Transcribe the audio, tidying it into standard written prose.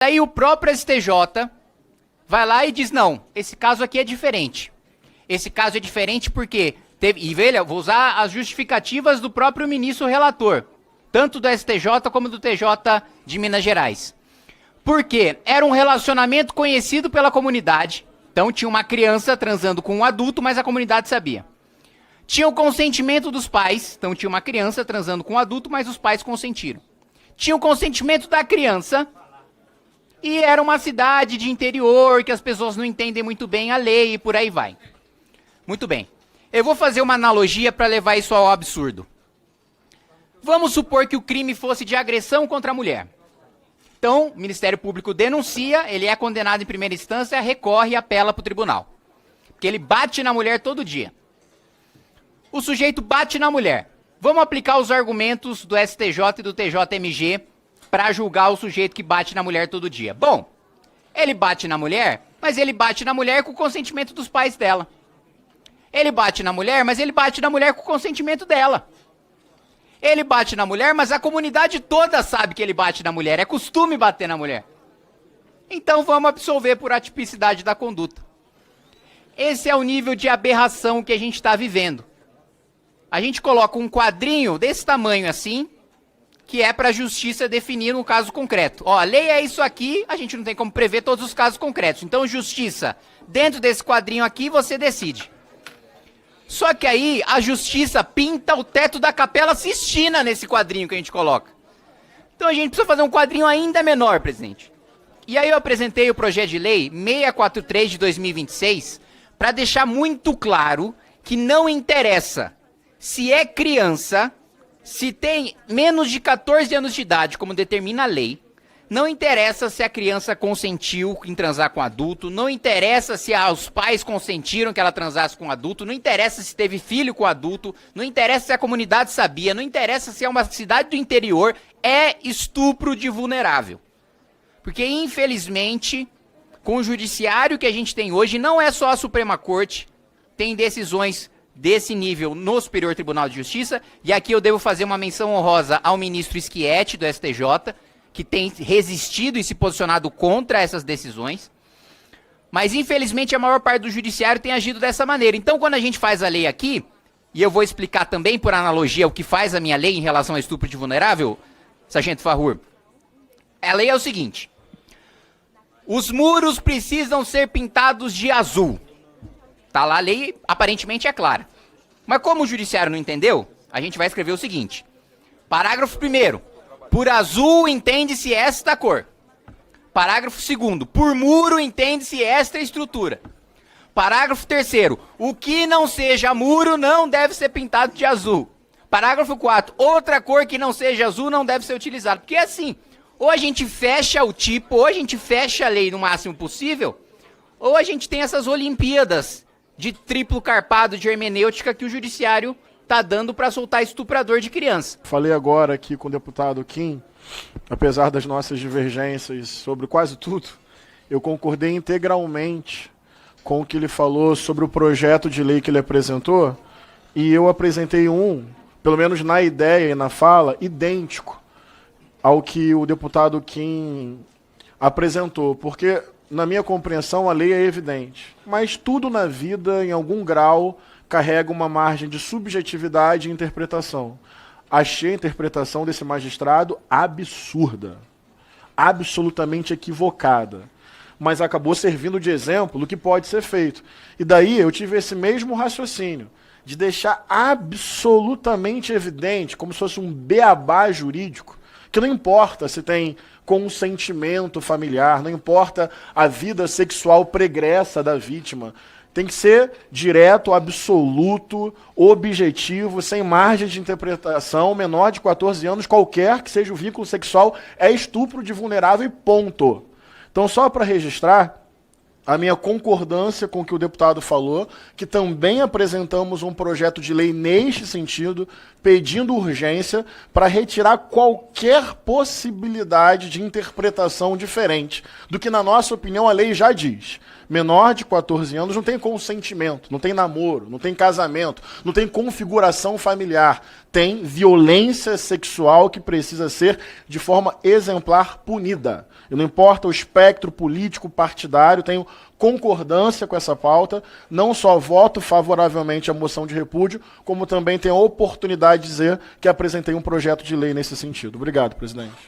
Aí o próprio STJ vai lá e diz, não, esse caso aqui é diferente. Esse caso é diferente porque teve, e veja, vou usar as justificativas do próprio ministro relator, tanto do STJ como do TJ de Minas Gerais. Porque era um relacionamento conhecido pela comunidade, então tinha uma criança transando com um adulto, mas a comunidade sabia. Tinha o consentimento dos pais, então tinha uma criança transando com um adulto, mas os pais consentiram. Tinha o consentimento da criança, e era uma cidade de interior, que as pessoas não entendem muito bem a lei e por aí vai. Muito bem. Eu vou fazer uma analogia para levar isso ao absurdo. Vamos supor que o crime fosse de agressão contra a mulher. Então, o Ministério Público denuncia, ele é condenado em primeira instância, recorre e apela para o tribunal. Porque ele bate na mulher todo dia. O sujeito bate na mulher. Vamos aplicar os argumentos do STJ e do TJMG para julgar o sujeito que bate na mulher todo dia. Bom, ele bate na mulher, mas ele bate na mulher com o consentimento dos pais dela. Ele bate na mulher, mas ele bate na mulher com o consentimento dela. Ele bate na mulher, mas a comunidade toda sabe que ele bate na mulher. É costume bater na mulher. Então vamos absolver por atipicidade da conduta. Esse é o nível de aberração que a gente está vivendo. A gente coloca um quadrinho desse tamanho assim, que é para a justiça definir um caso concreto. Ó, a lei é isso aqui, a gente não tem como prever todos os casos concretos. Então, justiça, dentro desse quadrinho aqui, você decide. Só que aí, a justiça pinta o teto da Capela Sistina nesse quadrinho que a gente coloca. Então, a gente precisa fazer um quadrinho ainda menor, presidente. E aí eu apresentei o projeto de lei 643 de 2026 para deixar muito claro que não interessa se é criança, se tem menos de 14 anos de idade, como determina a lei, não interessa se a criança consentiu em transar com adulto, não interessa se os pais consentiram que ela transasse com adulto, não interessa se teve filho com adulto, não interessa se a comunidade sabia, não interessa se é uma cidade do interior, é estupro de vulnerável. Porque, infelizmente, com o judiciário que a gente tem hoje, não é só a Suprema Corte, tem decisões desse nível no Superior Tribunal de Justiça, e aqui eu devo fazer uma menção honrosa ao ministro Schietti, do STJ, que tem resistido e se posicionado contra essas decisões, mas infelizmente a maior parte do judiciário tem agido dessa maneira. Então quando a gente faz a lei aqui, e eu vou explicar também por analogia o que faz a minha lei em relação ao estupro de vulnerável, Sargento Farrur, a lei é o seguinte: os muros precisam ser pintados de azul. Tá lá, a lei aparentemente é clara. Mas como o judiciário não entendeu, a gente vai escrever o seguinte. Parágrafo 1º. Por azul entende-se esta cor. Parágrafo 2º. Por muro entende-se esta estrutura. Parágrafo 3º. O que não seja muro não deve ser pintado de azul. Parágrafo 4º. Outra cor que não seja azul não deve ser utilizada. Porque assim, ou a gente fecha o tipo, ou a gente fecha a lei no máximo possível, ou a gente tem essas Olimpíadas de triplo carpado de hermenêutica que o judiciário está dando para soltar estuprador de criança. Falei agora aqui com o deputado Kim, apesar das nossas divergências sobre quase tudo, eu concordei integralmente com o que ele falou sobre o projeto de lei que ele apresentou, e eu apresentei um, pelo menos na ideia e na fala, idêntico ao que o deputado Kim apresentou, porque na minha compreensão, a lei é evidente, mas tudo na vida, em algum grau, carrega uma margem de subjetividade e interpretação. Achei a interpretação desse magistrado absurda, absolutamente equivocada, mas acabou servindo de exemplo do que pode ser feito. E daí eu tive esse mesmo raciocínio, de deixar absolutamente evidente, como se fosse um beabá jurídico, que não importa se tem consentimento familiar, não importa a vida sexual pregressa da vítima. Tem que ser direto, absoluto, objetivo, sem margem de interpretação, menor de 14 anos, qualquer que seja o vínculo sexual, é estupro de vulnerável e ponto. Então, só para registrar a minha concordância com o que o deputado falou, que também apresentamos um projeto de lei neste sentido, pedindo urgência para retirar qualquer possibilidade de interpretação diferente do que, na nossa opinião, a lei já diz. Menor de 14 anos não tem consentimento, não tem namoro, não tem casamento, não tem configuração familiar. Tem violência sexual que precisa ser, de forma exemplar, punida. E não importa o espectro político partidário, tenho concordância com essa pauta, não só voto favoravelmente à moção de repúdio, como também tenho a oportunidade de dizer que apresentei um projeto de lei nesse sentido. Obrigado, presidente.